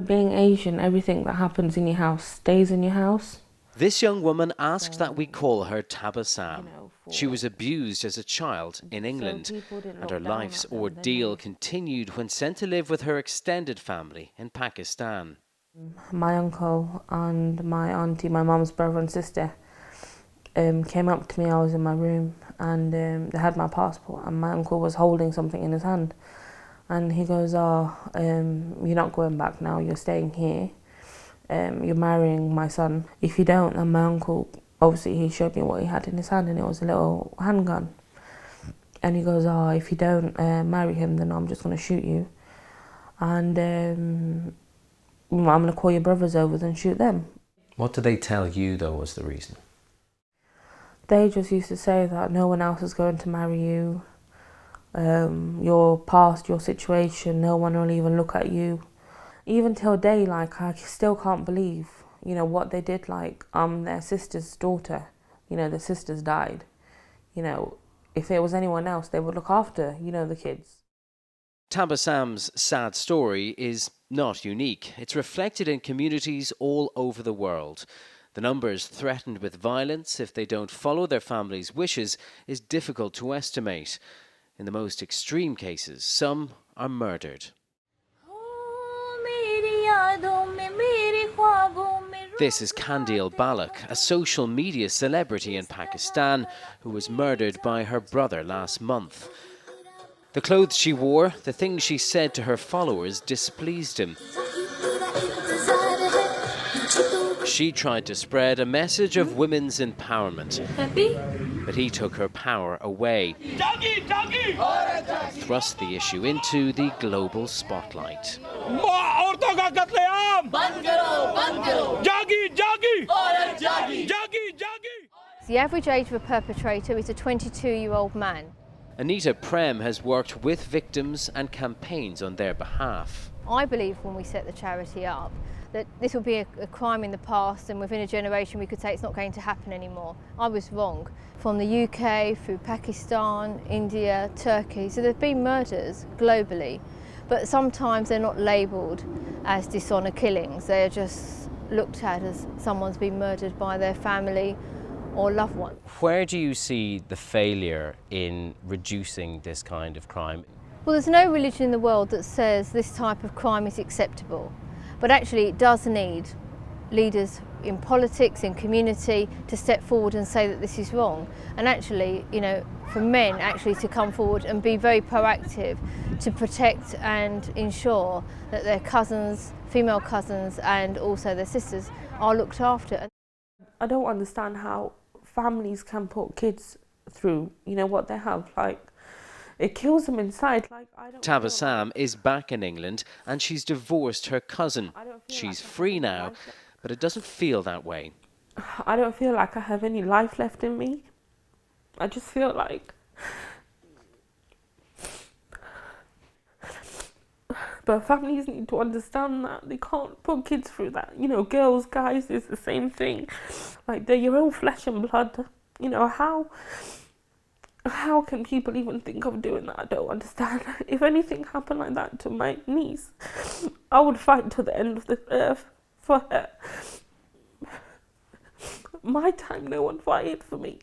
Being Asian, everything that happens in your house stays in your house. This young woman asked that we call her Tadhg. She was abused as a child in England, and her life's ordeal continued when sent to live with her extended family in Pakistan. My uncle and my auntie, my mum's brother and sister, came up to me. I was in my room, and they had my passport, and my uncle was holding something in his hand. And he goes, you're not going back now, you're staying here. You're marrying my son. If you don't, and my uncle, obviously he showed me what he had in his hand, and it was a little handgun. And he goes, if you don't marry him, then I'm just going to shoot you. And I'm going to call your brothers over and shoot them. What did they tell you, though, was the reason? They just used to say that no one else is going to marry you. Your past, your situation, no one will even look at you. Even till day, I still can't believe, what they did. I'm their sister's daughter. The sisters died. If it was anyone else, they would look after, the kids. Tadhg's sad story is not unique. It's reflected in communities all over the world. The numbers threatened with violence if they don't follow their family's wishes is difficult to estimate. In the most extreme cases, some are murdered. This is Kandil Balak, a social media celebrity in Pakistan who was murdered by her brother last month. The clothes she wore, the things she said to her followers displeased him. She tried to spread a message of women's empowerment. Happy? But he took her power away, thrust the issue into the global spotlight. The average age of a perpetrator is a 22-year-old man. Anita Prem has worked with victims and campaigns on their behalf. I believe when we set the charity up that this will be a crime in the past, and within a generation we could say it's not going to happen anymore. I was wrong. From the UK, through Pakistan, India, Turkey, so there have been murders globally, but sometimes they're not labelled as dishonour killings. They are just looked at as someone's been murdered by their family or loved one. Where do you see the failure in reducing this kind of crime? Well, there's no religion in the world that says this type of crime is acceptable. But actually it does need leaders in politics, in community, to step forward and say that this is wrong. And actually, for men actually to come forward and be very proactive to protect and ensure that their cousins, female cousins, and also their sisters are looked after. I don't understand how families can put kids through, what they have. It kills them inside. Tadhg is back in England and she's divorced her cousin. She's free now, but it doesn't feel that way. I don't feel like I have any life left in me. I just feel like... But families need to understand that they can't put kids through that. Girls, guys, it's the same thing. They're your own flesh and blood. How can people even think of doing that? I don't understand. If anything happened like that to my niece, I would fight to the end of the earth for her. My time, no one fighted for me.